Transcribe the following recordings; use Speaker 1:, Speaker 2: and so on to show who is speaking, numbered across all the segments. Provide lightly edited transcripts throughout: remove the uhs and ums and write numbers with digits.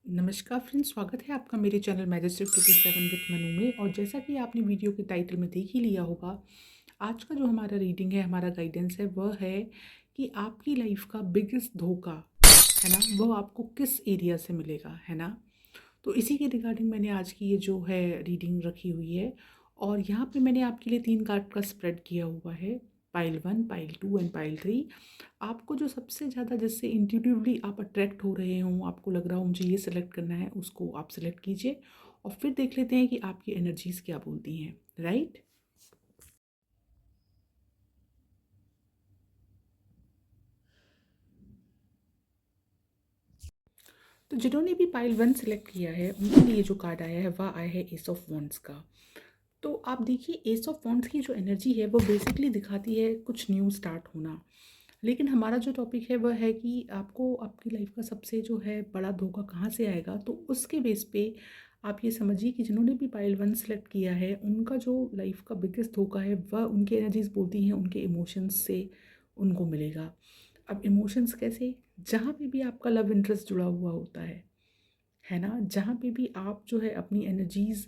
Speaker 1: नमस्कार फ्रेंड्स, स्वागत है आपका मेरे चैनल मैजिस्टिक 27 विद मनु में। और जैसा कि आपने वीडियो के टाइटल में देख ही लिया होगा, आज का जो हमारा रीडिंग है, हमारा गाइडेंस है, वह है कि आपकी लाइफ का बिगेस्ट धोखा है ना, वह आपको किस एरिया से मिलेगा, है ना। तो इसी के रिगार्डिंग मैंने आज की ये जो है रीडिंग रखी हुई है। और यहाँ पे मैंने आपके लिए 3 कार्ड का स्प्रेड किया हुआ है, पाइल 1, पाइल 2 एंड पाइल 3। आपको जो सबसे ज़्यादा जिससे इंट्यूटिवली आप अट्रैक्ट हो रहे हों, आपको लग रहा हो मुझे ये सेलेक्ट करना है, उसको आप सेलेक्ट कीजिए और फिर देख लेते हैं कि आपकी एनर्जीज़ क्या बोलती हैं, राइट। तो जिन्होंने भी पाइल 1 सेलेक्ट किया है, उनके लिए जो कार्ड आया है वह आया है एस ऑफ वॉन्ड्स का। तो आप देखिए, एस ऑफ वॉन्ड्स की जो एनर्जी है वो बेसिकली दिखाती है कुछ न्यू स्टार्ट होना। लेकिन हमारा जो टॉपिक है वह है कि आपको आपकी लाइफ का सबसे जो है बड़ा धोखा कहाँ से आएगा। तो उसके बेस पे आप ये समझिए कि जिन्होंने भी पाइल 1 सेलेक्ट किया है, उनका जो लाइफ का बिगेस्ट धोखा है वह उनकी एनर्जीज बोलती हैं उनके इमोशंस से उनको मिलेगा। अब इमोशंस कैसे? जहाँ पे भी आपका लव इंटरेस्ट जुड़ा हुआ होता है ना, जहाँ पे भी आप जो है अपनी एनर्जीज़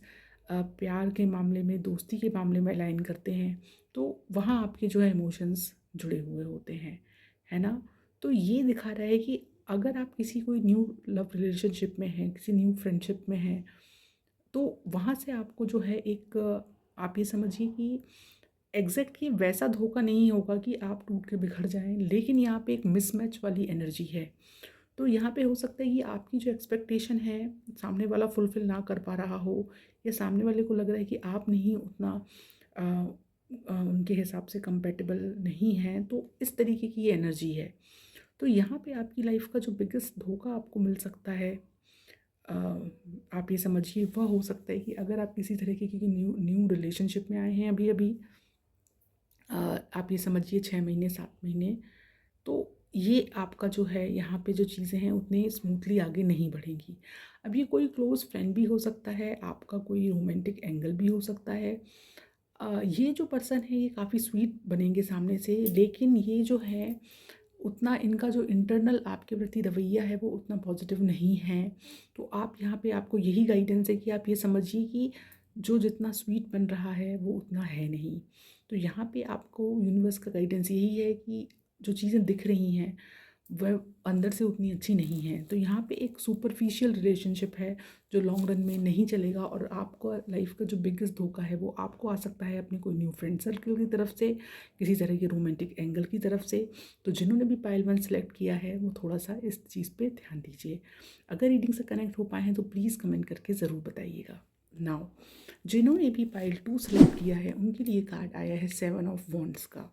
Speaker 1: प्यार के मामले में, दोस्ती के मामले में अलाइन करते हैं, तो वहाँ आपके जो है इमोशंस जुड़े हुए होते हैं, है ना। तो ये दिखा रहा है कि अगर आप किसी कोई न्यू लव रिलेशनशिप में हैं, किसी न्यू फ्रेंडशिप में हैं, तो वहाँ से आपको जो है एक आप ये समझिए कि एग्जैक्टली वैसा धोखा नहीं होगा कि आप टूट के बिखर जाएं, लेकिन यहाँ पे एक मिसमैच वाली एनर्जी है। तो यहाँ पे हो सकता है कि आपकी जो एक्सपेक्टेशन है, सामने वाला फुलफ़िल ना कर पा रहा हो, या सामने वाले को लग रहा है कि आप नहीं उतना अ, उनके हिसाब से कंपैटिबल नहीं हैं। तो इस तरीके की ये एनर्जी है। तो यहाँ पे आपकी लाइफ का जो बिगेस्ट धोखा आपको मिल सकता है, अ, आप ये समझिए वह हो सकता है कि अगर आप किसी तरीके की न्यू न्यू रिलेशनशिप में आए हैं अभी अभी, आप ये समझिए 6 महीने 7 महीने, तो ये आपका जो है यहाँ पे जो चीज़ें हैं उतने स्मूथली आगे नहीं बढ़ेंगी। अब ये कोई क्लोज़ फ्रेंड भी हो सकता है, आपका कोई रोमांटिक एंगल भी हो सकता है। ये जो पर्सन है ये काफ़ी स्वीट बनेंगे सामने से, लेकिन ये जो है उतना इनका जो इंटरनल आपके प्रति रवैया है वो उतना पॉजिटिव नहीं है। तो आप यहाँ पे आपको यही गाइडेंस है कि आप ये समझिए कि जो जितना स्वीट बन रहा है वो उतना है नहीं। तो यहाँ पे आपको यूनिवर्स का गाइडेंस यही है कि जो चीज़ें दिख रही हैं वह अंदर से उतनी अच्छी नहीं है। तो यहाँ पे एक सुपरफिशियल रिलेशनशिप है जो लॉन्ग रन में नहीं चलेगा, और आपका लाइफ का जो बिगेस्ट धोखा है वो आपको आ सकता है अपने कोई न्यू फ्रेंड सर्कल की तरफ से, किसी तरह के रोमांटिक एंगल की तरफ से। तो जिन्होंने भी पाइल 1 सेलेक्ट किया है वो थोड़ा सा इस चीज़ पे ध्यान दीजिए। अगर रीडिंग से कनेक्ट हो पाए हैं तो प्लीज़ कमेंट करके ज़रूर बताइएगा। नाउ, जिन्होंने भी पाइल 2 सेलेक्ट किया है उनके लिए कार्ड आया है 7 ऑफ वॉन्ड्स का।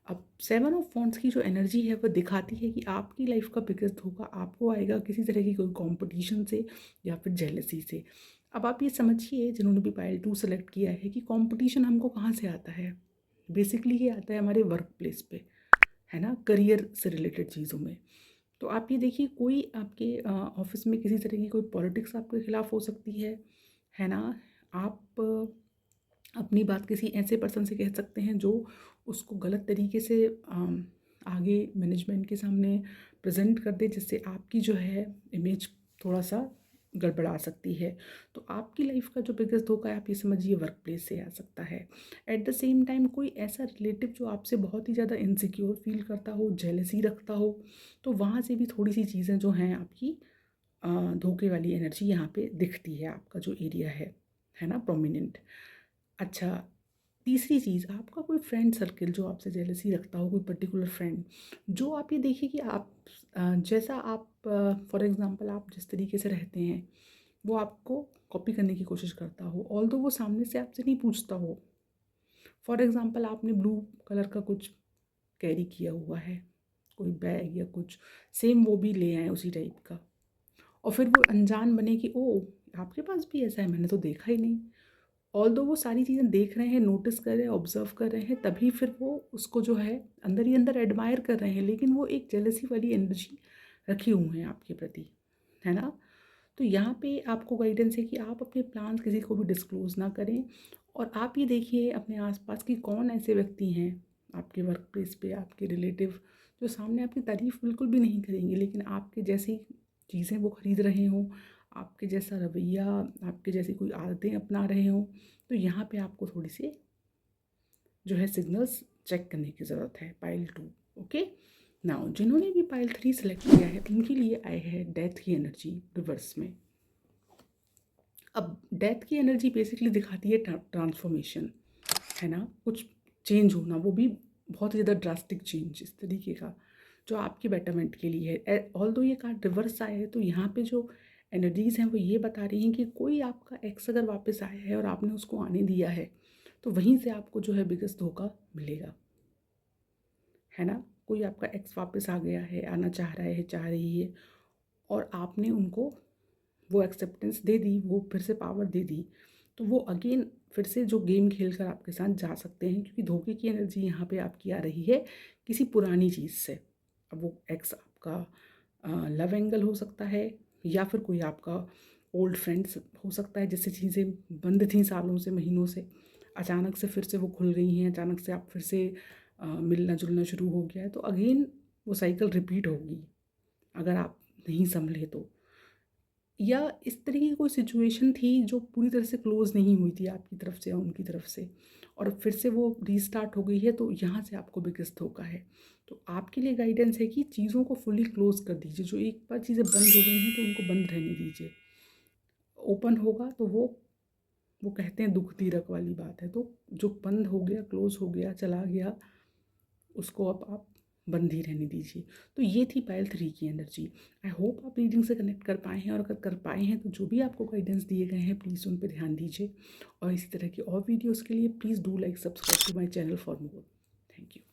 Speaker 1: अब 7 ऑफ वॉन्ड्स की जो एनर्जी है वो दिखाती है कि आपकी लाइफ का बिगेस्ट धोखा आपको आएगा किसी तरह की कोई कंपटीशन से या फिर जेलसी से। अब आप ये समझिए, जिन्होंने भी पाइल 2 सेलेक्ट किया है, कि कंपटीशन हमको कहाँ से आता है। बेसिकली ये आता है हमारे वर्क प्लेस पे, है ना, करियर से रिलेटेड चीज़ों में। तो आप ये देखिए, कोई आपके ऑफिस में किसी तरह की कोई पॉलिटिक्स आपके खिलाफ हो सकती है ना। आप अपनी बात किसी ऐसे पर्सन से कह सकते हैं जो उसको गलत तरीके से आगे मैनेजमेंट के सामने प्रेजेंट कर दे, जिससे आपकी जो है इमेज थोड़ा सा गड़बड़ा सकती है। तो आपकी लाइफ का जो बिगेस्ट धोखा है, आप ये समझिए वर्क प्लेस से आ सकता है। एट द सेम टाइम कोई ऐसा रिलेटिव जो आपसे बहुत ही ज़्यादा इनसिक्योर फील करता हो, जेलसी रखता हो, तो वहाँ से भी थोड़ी सी चीज़ें जो हैं आपकी धोखे वाली एनर्जी यहाँ पे दिखती है, आपका जो एरिया है ना, प्रोमिनेंट। अच्छा, तीसरी चीज़, आपका कोई फ्रेंड सर्किल जो आपसे जेलसी रखता हो, कोई पर्टिकुलर फ्रेंड, जो आप ये देखिए कि आप जैसा आप फॉर एग्ज़ाम्पल आप जिस तरीके से रहते हैं वो आपको कॉपी करने की कोशिश करता हो, ऑल्दो वो सामने से आपसे नहीं पूछता हो। फॉर एग्ज़ाम्पल आपने ब्लू कलर का कुछ कैरी किया हुआ है, कोई बैग या कुछ, सेम वो भी ले आए उसी टाइप का, और फिर वो अनजान बने कि ओह आपके पास भी ऐसा है, मैंने तो देखा ही नहीं। ऑल्दो वो सारी चीज़ें देख रहे हैं, नोटिस कर रहे हैं, ऑब्जर्व कर रहे हैं, तभी फिर वो उसको जो है अंदर ही अंदर एडमायर कर रहे हैं, लेकिन वो एक जेलसी वाली एनर्जी रखे हुए हैं आपके प्रति, है ना। तो यहाँ पे आपको गाइडेंस है कि आप अपने प्लान्स किसी को भी डिस्क्लोज़ ना करें। और आप ये देखिए अपने आसपास कि कौन ऐसे व्यक्ति हैं आपके वर्क प्लेस पे, आपके रिलेटिव, जो सामने आपकी तारीफ़ बिल्कुल भी नहीं करेंगे, लेकिन आपके जैसी चीज़ें वो खरीद रहे हों, आपके जैसा रवैया, आपके जैसी कोई आदतें अपना रहे हों, तो यहाँ पे आपको थोड़ी सी जो है सिग्नल्स चेक करने की ज़रूरत है। Pile 2, okay. नाउ जिन्होंने भी पाइल 3 सेलेक्ट किया है उनके लिए आए है डेथ की एनर्जी रिवर्स में। अब डेथ की एनर्जी बेसिकली दिखाती है ट्रांसफॉर्मेशन, है ना, कुछ चेंज होना, वो भी बहुत ही ज़्यादा ड्रास्टिक चेंज इस तरीके का जो आपके बेटरमेंट के लिए है। ऑल्दो ये कार्ड रिवर्स आया है तो यहाँ पे जो एनर्जीज़ हैं वो ये बता रही हैं कि कोई आपका एक्स अगर वापस आया है और आपने उसको आने दिया है तो वहीं से आपको जो है बिगेस्ट धोखा मिलेगा, है ना। कोई आपका एक्स वापस आ गया है, आना चाह रहा है, चाह रही है, और आपने उनको वो एक्सेप्टेंस दे दी, वो फिर से पावर दे दी, तो वो अगेन फिर से जो गेम खेल कर आपके साथ जा सकते हैं, क्योंकि धोखे की एनर्जी यहाँ पे आपकी आ रही है किसी पुरानी चीज़ से। अब वो एक्स आपका लव एंगल हो सकता है या फिर कोई आपका ओल्ड फ्रेंड्स हो सकता है, जिससे चीज़ें बंद थी सालों से, महीनों से, अचानक से फिर से वो खुल गई हैं, अचानक से आप फिर से मिलना जुलना शुरू हो गया है, तो अगेन वो साइकिल रिपीट होगी अगर आप नहीं संभले तो। या इस तरीके की कोई सिचुएशन थी जो पूरी तरह से क्लोज़ नहीं हुई थी आपकी तरफ से या उनकी तरफ से, और फिर से वो रीस्टार्ट हो गई है, तो यहाँ से आपको बिगेस्ट धोखा है। तो आपके लिए गाइडेंस है कि चीज़ों को फुली क्लोज़ कर दीजिए। जो एक बार चीज़ें बंद हो गई हैं तो उनको बंद रहने दीजिए। ओपन होगा तो वो कहते हैं दुख तीरक वाली बात है, तो जो बंद हो गया, क्लोज़ हो गया, चला गया, उसको अब आप बंद ही रहने दीजिए। तो ये थी पाइल 3 की एनर्जी। आई होप आप रीडिंग से कनेक्ट कर पाए हैं, और अगर कर पाए हैं तो जो भी आपको गाइडेंस दिए गए हैं प्लीज़ उन पे ध्यान दीजिए, और इसी तरह की और वीडियोज़ के लिए please do like subscribe to my channel for more. Thank you.